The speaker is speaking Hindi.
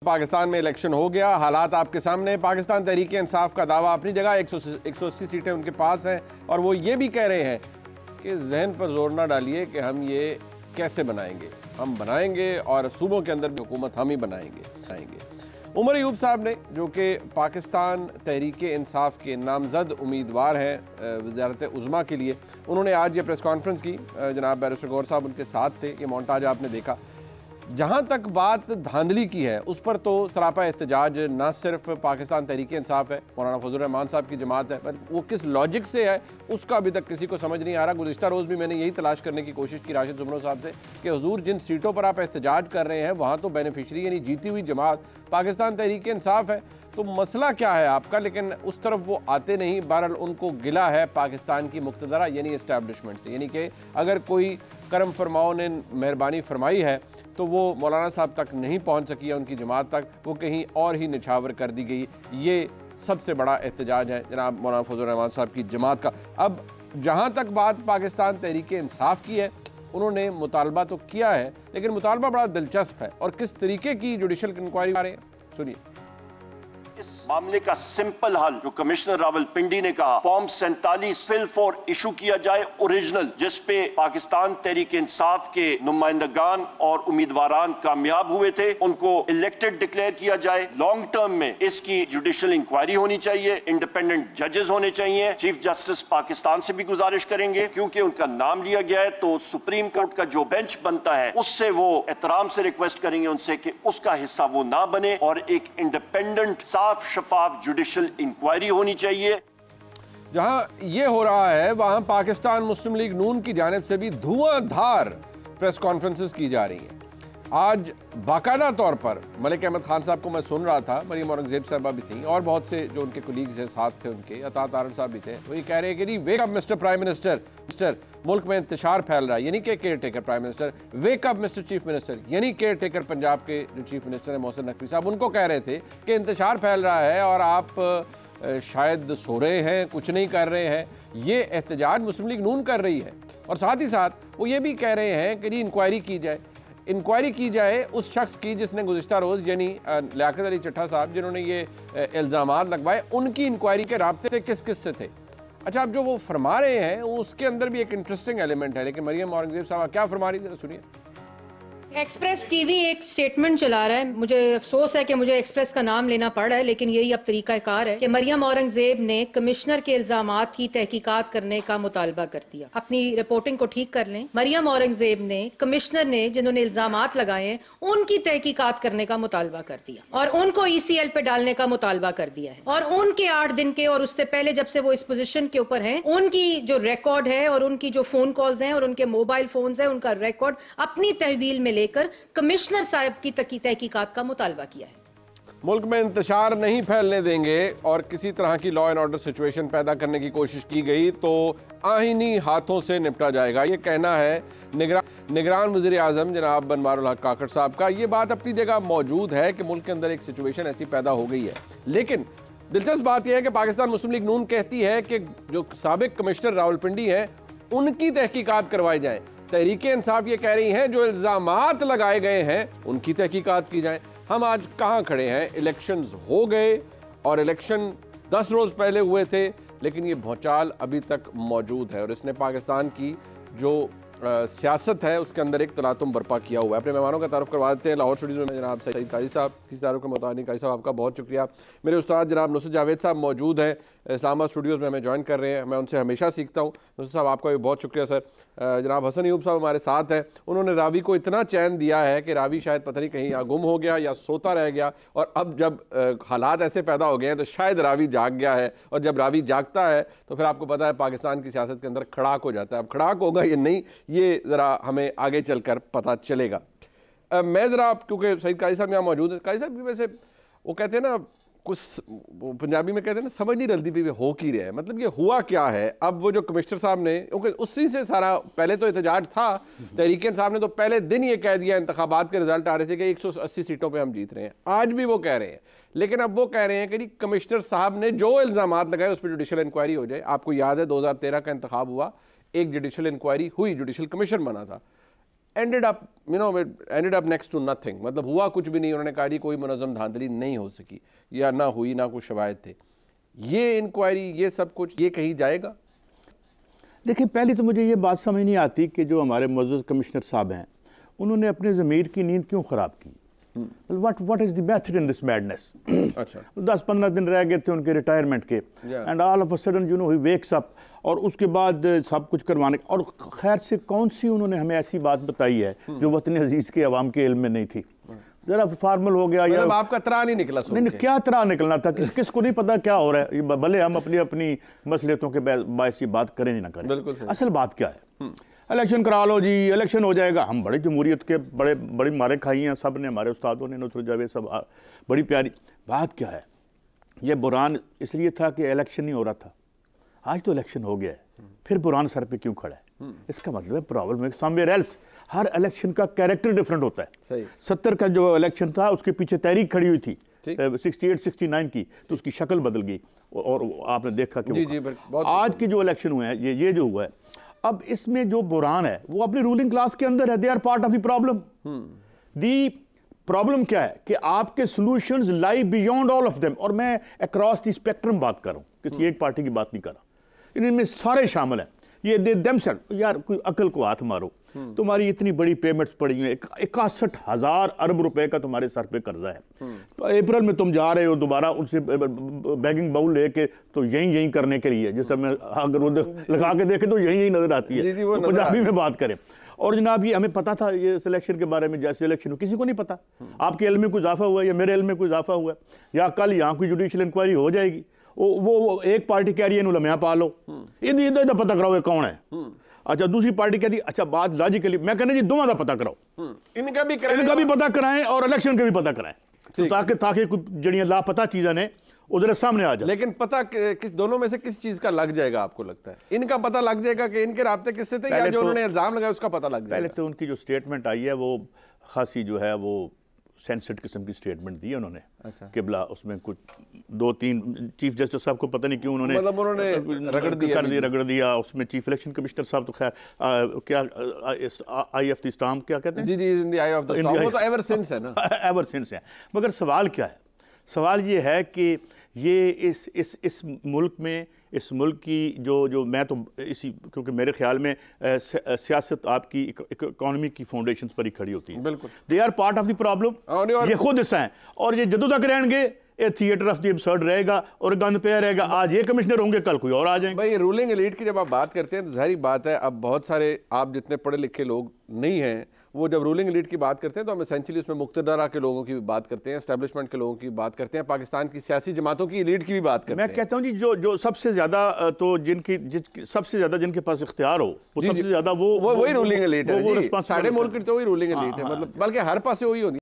पाकिस्तान में इलेक्शन हो गया, हालात आपके सामने। पाकिस्तान तहरीक इंसाफ का दावा अपनी जगह, 180 सीटें उनके पास हैं और वो ये भी कह रहे हैं कि जहन पर जोर ना डालिए कि हम ये कैसे बनाएंगे, हम बनाएंगे और सूबों के अंदर भी हुकूमत हम ही बनाएंगे। उमर अयूब साहब ने, जो कि पाकिस्तान तहरीक इंसाफ के नामजद उम्मीदवार हैं वज़ारत उज़्मा के लिए, उन्होंने आज ये प्रेस कॉन्फ्रेंस की। जनाब बैरिस्टर गौहर साहब उनके साथ थे। ये मोन्टाज आपने देखा। जहाँ तक बात धांधली की है उस पर तो सरापा एहतजाज ना सिर्फ पाकिस्तान तहरीक इंसाफ है, मौलाना फजल रहमान साहब की जमात है, पर वो किस लॉजिक से है उसका अभी तक किसी को समझ नहीं आ रहा। गुज़िश्ता रोज़ भी मैंने यही तलाश करने की कोशिश की राशिद जुमनो साहब से कि हुजूर जिन सीटों पर आप एहतजाज कर रहे हैं वहाँ तो बेनिफिशरी यानी जीती हुई जमात पाकिस्तान तहरीक इंसाफ है, तो मसला क्या है आपका? लेकिन उस तरफ वो आते नहीं। बहरहाल उनको गिला है पाकिस्तान की मुक्तदरा यानी इस्टेब्लिशमेंट से, यानी कि अगर कोई करम फरमाओ ने मेहरबानी फरमाई है तो वो मौलाना साहब तक नहीं पहुंच सकी है, उनकी जमात तक, वो कहीं और ही निछावर कर दी गई। ये सबसे बड़ा एहतजाज है जनाब मौलाना फजल रहमान साहब की जमात का। अब जहाँ तक बात पाकिस्तान तहरीक इंसाफ की है, उन्होंने मुतालबा तो किया है, लेकिन मुतालबा बड़ा दिलचस्प है और किस तरीके की जुडिशल इंक्वायरी आ रही है, सुनिए। इस मामले का सिंपल हल जो कमिश्नर रावलपिंडी ने कहा, फॉर्म 47 फिल फॉर इशू किया जाए ओरिजिनल, जिसपे पाकिस्तान तहरीक इंसाफ के नुमाइंदगान और उम्मीदवारान कामयाब हुए थे, उनको इलेक्टेड डिक्लेयर किया जाए। लॉन्ग टर्म में इसकी जुडिशल इंक्वायरी होनी चाहिए, इंडिपेंडेंट जजेस होने चाहिए। चीफ जस्टिस पाकिस्तान से भी गुजारिश करेंगे, क्योंकि उनका नाम लिया गया है, तो सुप्रीम कोर्ट का जो बेंच बनता है उससे वो एहतराम से रिक्वेस्ट करेंगे उनसे कि उसका हिस्सा वो ना बने और एक इंडिपेंडेंट शफाफ जुडिशल इंक्वायरी होनी चाहिए। जहां ये हो रहा है वहां पाकिस्तान मुस्लिम लीग नून की जानिब से भी धुआंधार प्रेस कॉन्फ्रेंसेस की जा रही हैं। आज बाकायदा तौर पर मलिक अहमद खान साहब को मैं सुन रहा था, मरियम औरंगजेब साहबा भी थी और बहुत से जो उनके कोलीग्स हैं साथ थे उनके, अता तारड़ साहब भी थे। वो ये कह रहे हैं कि wake up mister prime minister, मुल्क में इंतशार फैल रहा है, यानी कि care taker prime minister. Wake up mister chief minister, यानी केयर टेकर पंजाब के जो चीफ मिनिस्टर हैं मोहसिन नकवी साहब, उनको कह रहे थे कि इंतशार फैल रहा है और आप शायद सो रहे हैं, कुछ नहीं कर रहे हैं। ये एहतजाज मुस्लिम लीग नून कर रही है और साथ ही साथ वो ये भी कह रहे हैं कि इंक्वायरी की जाए उस शख्स की जिसने गुज़िश्ता रोज़ यानी लियाकत अली चट्टा साहब जिन्होंने ये इल्ज़ामात लगवाए, उनकी इंक्वायरी के राब्ते किस किस से थे। अच्छा, अब जो वो फरमा रहे हैं उसके अंदर भी एक इंटरेस्टिंग एलिमेंट है, लेकिन मरियम औरंगजेब साहब क्या फरमा रही है सुनिए। एक्सप्रेस टीवी एक स्टेटमेंट चला रहा है, मुझे अफसोस है कि मुझे एक्सप्रेस का नाम लेना पड़ रहा है, लेकिन यही अब तरीकाकार है कि मरियम औरंगजेब ने कमिश्नर के इल्जामात की तहकीकात करने का मुतालबा कर दिया। अपनी रिपोर्टिंग को ठीक कर लें। मरियम औरंगजेब ने कमिश्नर ने जिन्होंने इल्जामात लगाए हैं उनकी तहकीकात करने का मुतालबा कर दिया और उनको ECL पे डालने का मुतालबा कर दिया है। और उनके 8 दिन के और उससे पहले जब से वो इस पोजीशन के ऊपर हैं, उनकी जो रिकॉर्ड है और उनकी जो फोन कॉल्स हैं और उनके मोबाइल फोन्स हैं, उनका रिकॉर्ड अपनी तहवील में लेकर कमिश्नर साहब की तहकीकात का मुतालबा किया है। मुल्क में इंतशार नहीं फैलने देंगे और किसी तरह की लॉ एंड ऑर्डर सिचुएशन पैदा करने की कोशिश की गई तो आईनी हाथों से निपटा जाएगा, ये कहना है निगरान वज़ीर आज़म जनाब बनवारुल हक काकड़ साहब का। ये बात अपनी जगह मौजूद है कि मुल्क के अंदर एक सिचुएशन ऐसी पैदा हो गई है, लेकिन दिलचस्प बात यह है कि पाकिस्तान मुस्लिम लीग नून कहती है कि जो साबिक कमिश्नर रावलपिंडी हैं उनकी तहकीकात करवाई जाए। तहरीक इंसाफ ये कह रही हैं जो इल्ज़ामात लगाए गए हैं उनकी तहकीकात की जाए। हम आज कहाँ खड़े हैं? इलेक्शंस हो गए और इलेक्शन 10 रोज़ पहले हुए थे, लेकिन ये भौचाल अभी तक मौजूद है और इसने पाकिस्तान की जो सियासत है उसके अंदर एक तलातुम बर्पा किया हुआ है। अपने मेहमानों का तारुफ करवा देते हैं। लाहौर स्टूडियो में जनाब सईद काजी साहब, किसी तारुफ के मुताबिक काजी साहब आपका बहुत शुक्रिया। मेरे उस्ताद जनाब नुसरत जावेद साहब मौजूद हैं, इस्लामाबाद स्टूडियोज़ में हमें ज्वाइन कर रहे हैं, मैं उनसे हमेशा सीखता हूँ। नुसरत साहब आपका भी बहुत शुक्रिया सर। जनाब हसन अयूब साहब हमारे साथ हैं, उन्होंने रावी को इतना चैन दिया है कि रावी शायद पता नहीं कहीं या गुम हो गया या सोता रह गया, और अब जब हालात ऐसे पैदा हो गए हैं तो शायद रावी जाग गया है, और जब रावी जागता है तो फिर आपको पता है पाकिस्तान की सियासत के अंदर खड़ाक हो जाता है। अब खड़ाक होगा या नहीं ये ज़रा हमें आगे चलकर पता चलेगा। मैं ज़रा, क्योंकि सईद काजी साहब यहाँ मौजूद है, काजी साहब की वैसे वो कहते हैं ना, कुछ पंजाबी में कहते हैं ना, समझ नहीं रलती भी हो की रहा है, मतलब ये हुआ क्या है। अब वो जो कमिश्नर साहब ने, क्योंकि उसी से सारा पहले तो एहतजाज था, तहरीक साहब ने तो पहले दिन ये कह दिया, इंतखाबात के रिजल्ट आ रहे थे कि 180 सीटों पे हम जीत रहे हैं, आज भी वो कह रहे हैं, लेकिन अब वो कह रहे हैं कि जी कमिश्नर साहब ने जो इल्ज़ामात लगाए उस पर जुडिशल इंक्वायरी हो जाए। आपको याद है 2013 का इंतखाब हुआ, एक जुडिशल इंक्वायरी हुई, जुडिशल कमीशन बना था। Ended up next to nothing, मतलब हुआ कुछ भी नहीं। उन्होंने कहा जी कोई मुनज़्ज़म धांधली नहीं हो सकी या ना हुई, ना कुछ शवाहिद थे। ये इंक्वायरी, ये सब कुछ, ये कहीं जाएगा? देखिए, पहले तो मुझे ये बात समझ नहीं आती कि जो हमारे मुअज़्ज़ज़ कमिश्नर साहब हैं, उन्होंने अपने ज़मीर की नींद क्यों ख़राब की? What is the method in this madness? अच्छा, 10-15 दिन रह गए थे उनके रिटायरमेंट के, and all of a sudden you know he wakes up, और उसके बाद सब कुछ करवाने, और खैर से कौन सी उन्होंने हमें ऐसी बात बताई है जो वतन अजीज़ के अवाम के इल्म में नहीं थी? जरा फॉर्मल हो गया, या आपका तरा नहीं निकला? नहीं, क्या तरा निकलना था? किसको नहीं पता क्या हो रहा है? भले हम अपनी मसलियतों के बायस ये बात करें ना करें, असल बात क्या है? इलेक्शन करा लो जी, इलेक्शन हो जाएगा। हम बड़े जमहूरियत के बड़ी मारे खाई हैं, सब ने, हमारे उस्तादों ने, नुसरत जावेद सब, बड़ी प्यारी बात क्या है? ये बुरान इसलिए था कि इलेक्शन नहीं हो रहा था, आज तो इलेक्शन हो गया है, फिर बुरान सर पे क्यों खड़ा है? इसका मतलब है प्रॉब्लम है समवेयर एल्स। हर इलेक्शन का कैरेक्टर डिफरेंट होता है। सही। 70 का जो इलेक्शन था उसके पीछे तहरीक खड़ी हुई थी 68-69 की, तो उसकी शक्ल बदल गई, और आपने देखा कि आज के जो इलेक्शन हुए हैं, ये जो हुआ है, अब इसमें जो बुरान है वो अपनी रूलिंग क्लास के अंदर है। They are part of the problem. The problem क्या है कि आपके solutions lie beyond all of them, और मैं अक्रॉस द स्पेक्ट्रम बात कर रहा हूँ, किसी एक पार्टी की बात नहीं कर रहा, इनमें सारे शामिल हैं। ये दे देमसेल्फ, यार कोई अकल को हाथ मारो, तुम्हारी इतनी बड़ी पेमेंट्स पड़ी हुई है, 61,000 अरब रुपए का तुम्हारे सर पे कर्जा है, तो अप्रैल में तुम जा रहे हो दोबारा उनसे बैगिंग बाउल लेके, तो यही करने के लिए, जिस तरह अगर वो लगा के देखे तो यही नजर आती है, तो पंजाबी में बात करें। और जनाब ये हमें पता था ये सिलेक्शन के बारे में, जैसे इलेक्शन हो किसी को नहीं पता। आपके इल्म में कोई इजाफा हुआ है या मेरे इल्म में कोई इजाफा हुआ है, या कल यहाँ कोई जुडिशल इंक्वायरी हो जाएगी, वो एक पार्टी कह रही है लम्हा पा लो, इधर पता कराओ पता कौन है। अच्छा, दूसरी पार्टी कहती अच्छा, बात लॉजिकली मैं कहना जी दोनों का पता कराओ, इनका भी पता कराएं और इलेक्शन का भी पता कराएं, तो ताकि कुछ जड़ियां लापता चीज़ें ने उधर सामने आ जाए। लेकिन पता किस दोनों में से किस चीज का लग जाएगा आपको लगता है? इनका पता लग जाएगा कि इनके राब्ते किससे थे, या जो उन्होंने इल्जाम लगाया उसका पता लग जाएगा? पहले तो उनकी जो स्टेटमेंट आई है वो खासी जो है वो सेंसिटिव किस्म की स्टेटमेंट दी है उन्होंने। अच्छा। किबला उसमें कुछ 2-3 चीफ जस्टिस साहब को पता नहीं क्यों उन्होंने रगड़ दिया। उसमें चीफ इलेक्शन कमिश्नर साहब तो खैर क्या आई ऑफ द स्टॉर्म क्या कहते हैं? जी in the eye of the storm, वो तो एवर सिंस है ना। एवर सिंस है। मगर सवाल क्या है? सवाल ये है कि ये इस मुल्क में, इस मुल्क की जो मैं तो इसी, क्योंकि मेरे ख्याल में सियासत आपकी इकोनॉमी की फाउंडेशंस पर ही खड़ी होती है। बिल्कुल, they are part of the problem, ये खुद हिस्सा हैं, और ये जदों तक रहेंगे ये थिएटर ऑफ द एब्सर्ड रहेगा और गंद पे रहेगा। आज ये कमिश्नर होंगे, कल कोई और आ जाएंगे। भाई रूलिंग एलीट की जब आप बात करते हैं तो जाहिर बात है, अब बहुत सारे आप जितने पढ़े लिखे लोग नहीं हैं, वो जब रूलिंग एलीट की बात करते हैं तो हम एसेंशियली उसमें मुक्तदरा के लोगों की भी बात करते हैं, एस्टेब्लिशमेंट के लोगों की बात करते हैं, पाकिस्तान की सियासी जमातों की एलीट की भी बात करते हैं। मैं कहता हूँ जी जो सबसे ज्यादा तो सबसे ज्यादा जिनके पास इख्तियार हो, वो सबसे ज्यादा वो वही रूलिंग एलीट है। साढ़े मुल्क की तो वही रूलिंग एलीट है, मतलब बल्कि हर पास वही होती है।